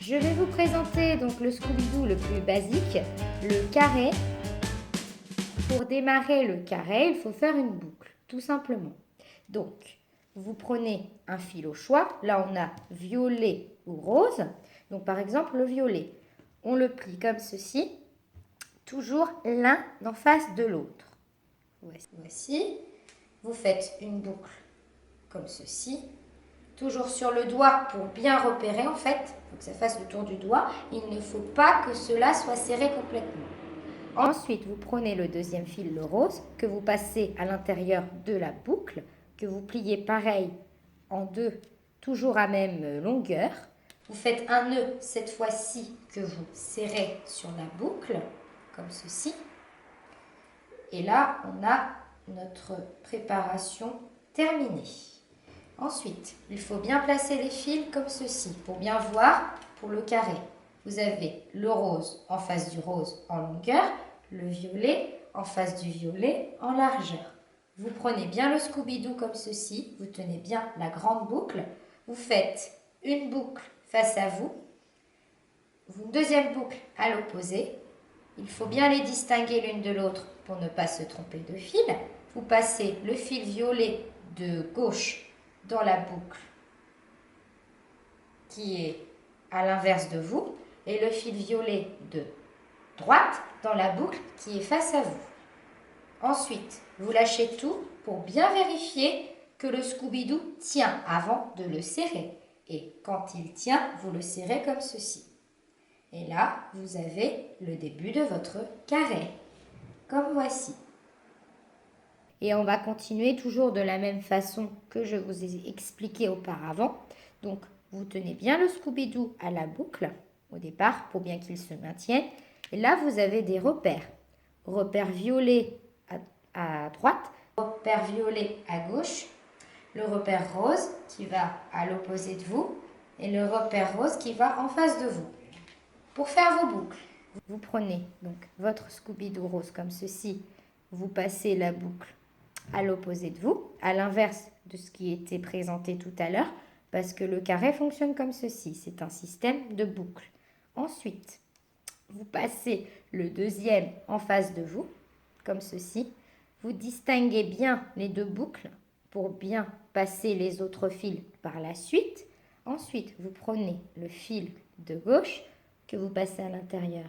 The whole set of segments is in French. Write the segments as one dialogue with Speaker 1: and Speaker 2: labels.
Speaker 1: Je vais vous présenter donc le Scooby-Doo le plus basique, le carré. Pour démarrer le carré, il faut faire une boucle, tout simplement. Donc, vous prenez un fil au choix. Là, on a violet ou rose. Donc, par exemple, le violet, on le plie comme ceci, toujours l'un en face de l'autre. Voici. Vous faites une boucle comme ceci, toujours sur le doigt pour bien repérer en fait. Il faut que ça fasse le tour du doigt. Il ne faut pas que cela soit serré complètement. Ensuite, vous prenez le deuxième fil, le rose, que vous passez à l'intérieur de la boucle, que vous pliez pareil en deux, toujours à même longueur. Vous faites un nœud cette fois-ci que vous serrez sur la boucle, comme ceci. Et là, on a notre préparation terminée. Ensuite, il faut bien placer les fils comme ceci pour bien voir pour le carré. Vous avez le rose en face du rose en longueur, le violet en face du violet en largeur. Vous prenez bien le Scooby-Doo comme ceci, vous tenez bien la grande boucle, vous faites une boucle face à vous, une deuxième boucle à l'opposé. Il faut bien les distinguer l'une de l'autre pour ne pas se tromper de fil. Vous passez le fil violet de gauche dans la boucle qui est à l'inverse de vous et le fil violet de droite dans la boucle qui est face à vous. Ensuite, vous lâchez tout pour bien vérifier que le Scooby-Doo tient avant de le serrer. Et quand il tient, vous le serrez comme ceci. Et là, vous avez le début de votre carré, comme voici. Et on va continuer toujours de la même façon que je vous ai expliqué auparavant. Donc, vous tenez bien le Scooby-Doo à la boucle au départ pour bien qu'il se maintienne. Et là, vous avez des repères. Repère violet à droite, repère violet à gauche, le repère rose qui va à l'opposé de vous et le repère rose qui va en face de vous. Pour faire vos boucles, vous prenez donc votre Scooby-Doo rose comme ceci, vous passez la boucle à l'opposé de vous, à l'inverse de ce qui était présenté tout à l'heure, parce que le carré fonctionne comme ceci, c'est un système de boucles. Ensuite, vous passez le deuxième en face de vous, comme ceci. Vous distinguez bien les deux boucles pour bien passer les autres fils par la suite. Ensuite, vous prenez le fil de gauche que vous passez à l'intérieur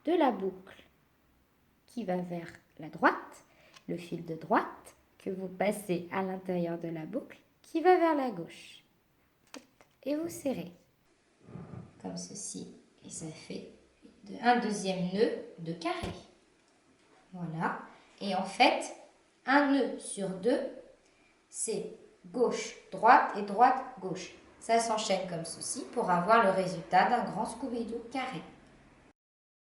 Speaker 1: de la boucle qui va vers la droite, le fil de droite que vous passez à l'intérieur de la boucle qui va vers la gauche. Et vous serrez comme ceci et ça fait un deuxième nœud de carré. Voilà. Et en fait, un nœud sur deux, c'est gauche, droite et droite, gauche. Ça s'enchaîne comme ceci pour avoir le résultat d'un grand Scooby-Doo carré.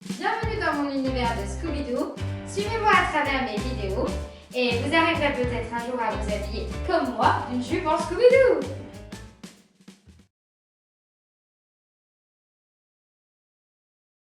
Speaker 1: Bienvenue dans mon univers de Scooby-Doo. Suivez-moi à travers mes vidéos et vous arriverez peut-être un jour à vous habiller comme moi d'une jupe en Scooby-Doo.